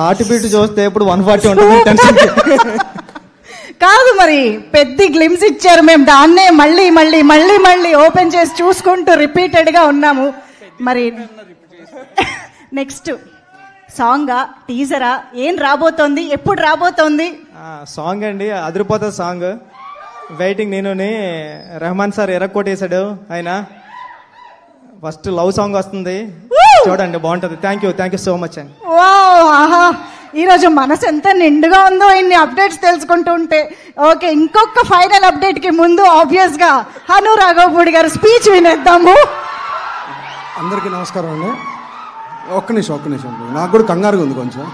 Heart beat చూస్తే ఇప్పుడు 140 ఉంటుంది టెన్షన్ కాదు మరి పెద్ద గ్లిమ్స్ ఇచ్చారు, మేము దాన్నే మళ్ళీ మళ్ళీ మళ్ళీ మళ్ళీ ఓపెన్ చేసి చూసుకుంటూ రిపీటెడ్ గా ఉన్నాము. మరి నెక్స్ట్ సాంగా టీజరా ఏం రాబోతోంది, ఎప్పుడు రాబోతోంది? సాంగ్ అండి, అదిరిపోతుంది సాంగ్. వెయిటింగ్. నేను రెహమాన్ సార్ ఎరక్కొట్టేశాడు ఆయన. ఫస్ట్ లవ్ సాంగ్ వస్తుంది, చూడండి బాగుంటుంది. థ్యాంక్ యూ సో మచ్ అండి. ఆహా, ఈరోజు మనసు ఎంత నిండుగా ఉందో ఇన్ని అప్డేట్స్ తెలుసుకుంటూ ఉంటే. ఓకే, ఇంకొక ఫైనల్ అప్డేట్ కి ముందు ఆబ్వియస్ గా హను రాఘవపూడి గారు స్పీచ్ వినేద్దాము. అందరికీ నమస్కారం అండి. ఒక్క నిమిషం నాకు కూడా కంగారుగా ఉంది కొంచెం.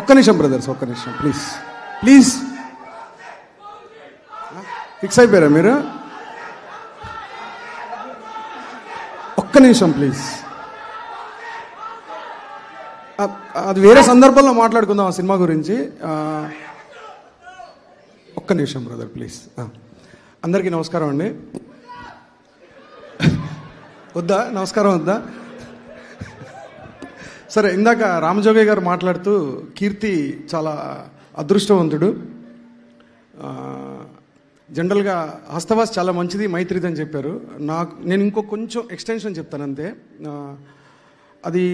ఒక్క నిమిషం బ్రదర్స్, ఒక్క నిమిషం ప్లీజ్. ఫిక్స్ అయిపోయారా మీరు? ఒక్క నిమిషం ప్లీజ్. అది వేరే సందర్భంలో మాట్లాడుకుందాం ఆ సినిమా గురించి. ఒక్క నిమిషం బ్రదర్ ప్లీజ్. అందరికీ నమస్కారం అండి. నమస్కారం వద్దా? సరే, ఇందాక రామజోగయ్య గారు మాట్లాడుతూ కీర్తి చాలా అదృష్టవంతుడు, జనరల్గా హస్తవాస్ చాలా మంచిది, మైత్రిది అని చెప్పారు. నేను ఇంకో కొంచెం ఎక్స్టెన్షన్ చెప్తాను అంతే. అది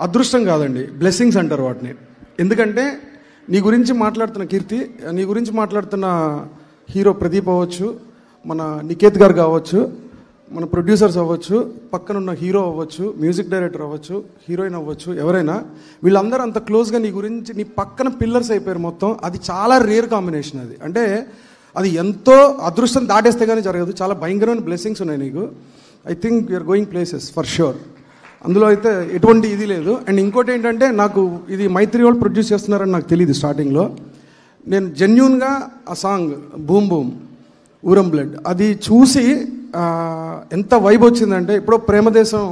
అదృష్టం కాదండి, బ్లెస్సింగ్స్ అంటారు వాటిని. ఎందుకంటే నీ గురించి మాట్లాడుతున్న కీర్తి, నీ గురించి మాట్లాడుతున్న హీరో ప్రదీప్ అవ్వచ్చు, మన నికేత్ గారు కావచ్చు, మన ప్రొడ్యూసర్స్ అవ్వచ్చు, పక్కనున్న హీరో అవ్వచ్చు, మ్యూజిక్ డైరెక్టర్ అవ్వచ్చు, హీరోయిన్ అవ్వచ్చు, ఎవరైనా వీళ్ళందరూ అంత క్లోజ్గా నీ గురించి, నీ పక్కన పిల్లర్స్ అయిపోయారు మొత్తం. అది చాలా రేర్ కాంబినేషన్. అది అంటే అది ఎంతో అదృష్టం దాటేస్తే కానీ జరగదు. చాలా భయంకరమైన బ్లెస్సింగ్స్ ఉన్నాయి నీకు. I think you're going places for sure. అందులో అయితే ఎటువంటి ఇది లేదు. అండ్ ఇంకోటి ఏంటంటే, నాకు ఇది మైత్రి వాళ్ళు ప్రొడ్యూస్ చేస్తున్నారని నాకు తెలియదు స్టార్టింగ్లో. నేను జెన్యూన్గా ఆ సాంగ్ బూమ్ బూమ్ ఊరం బ్లడ్ అది చూసి ఎంత వైబ్ వచ్చిందంటే, ఇప్పుడు ప్రేమదేశం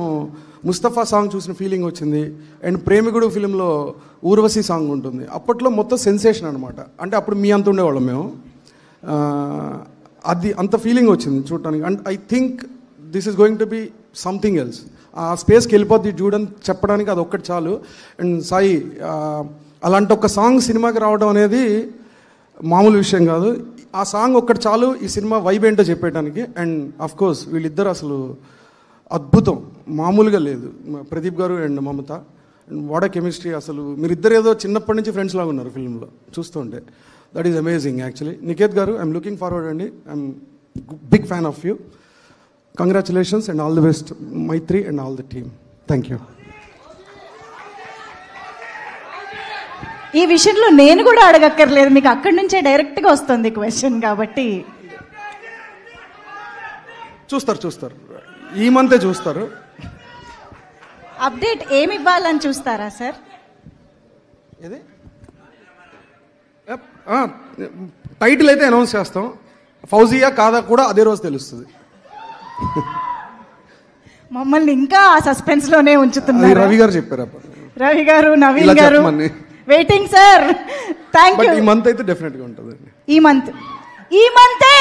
ముస్తఫా సాంగ్ చూసిన ఫీలింగ్ వచ్చింది. అండ్ ప్రేమికుడు ఫిలింలో ఊర్వశి సాంగ్ ఉంటుంది. అప్పట్లో మొత్తం సెన్సేషన్ అనమాట. అంటే అప్పుడు మీ అంత ఉండేవాళ్ళం మేము. అది అంత ఫీలింగ్ వచ్చింది చూడటానికి. And I think this is going to be something else. ఆ స్పేస్కి వెళ్ళిపోద్ది చూడని చెప్పడానికి అది ఒక్కటి చాలు. అండ్ సాయి, అలాంటి ఒక సాంగ్ సినిమాకి రావడం అనేది మామూలు విషయం కాదు. ఆ సాంగ్ ఒక్కటి చాలు ఈ సినిమా వైబ్ ఏంటో చెప్పేయడానికి. అండ్ అఫ్ కోర్స్ వీళ్ళిద్దరు అసలు అద్భుతం, మామూలుగా లేదు. ప్రదీప్ గారు and Mamata, and what a chemistry. అసలు మీరిద్దరు ఏదో చిన్నప్పటి నుంచి ఫ్రెండ్స్ లాగా ఉన్నారు ఫిల్మ్లో చూస్తుంటే. That is amazing actually. Niketh garu, I'm looking forward అండి. I'm big fan of you. Congratulations and all the best Mythri and all the team. Thank you. ఈ విషయంలో నేను కూడా అడగక్కర్లేదు, మీకు అక్కడి నుంచే డైరెక్ట్గా వస్తుంది క్వశ్చన్. కాబట్టి చూస్తారు ఈ మంతే చూస్తారు. అప్డేట్ ఏమి ఇవ్వాలని చూస్తారా సార్? ఏది టైటిల్ అయితే అనౌన్స్ చేస్తాం. ఫౌజియా కాదా కూడా అదే రోజు తెలుస్తుంది. మమ్మల్ని ఇంకా ఆ సస్పెన్స్ లోనే ఉంచుతున్నారు. రవి గారు చెప్పారు. రవి గారు, నవీన్ గారు వెయిటింగ్ సార్. Thank you. ఈ మంత్ అయితే డెఫినెట్ గా ఉంటుంది. ఈ మంతే.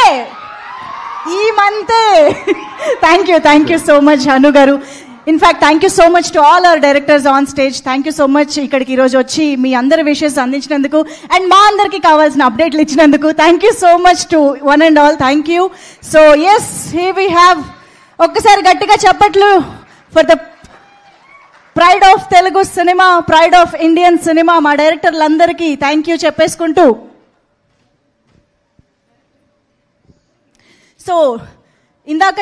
Thank you so much Hanu గారు. In fact thank you so much to all our directors on stage. Thank you so much ఇక్కడికి ఈరోజు వచ్చి మీ అందరి విషెస్ అందించినందుకు అండ్ మా అందరికి కావాల్సిన అప్డేట్లు ఇచ్చినందుకు. Thank you so much to one and all. Thank you. So yes, here we have, ఒక్కసారి గట్టిగా చప్పట్లు for the pride of Telugu cinema, pride of Indian cinema, మా డైరెక్టర్లందరికీ థ్యాంక్ యూ చెప్పేసుకుంటూ. సో ఇందాక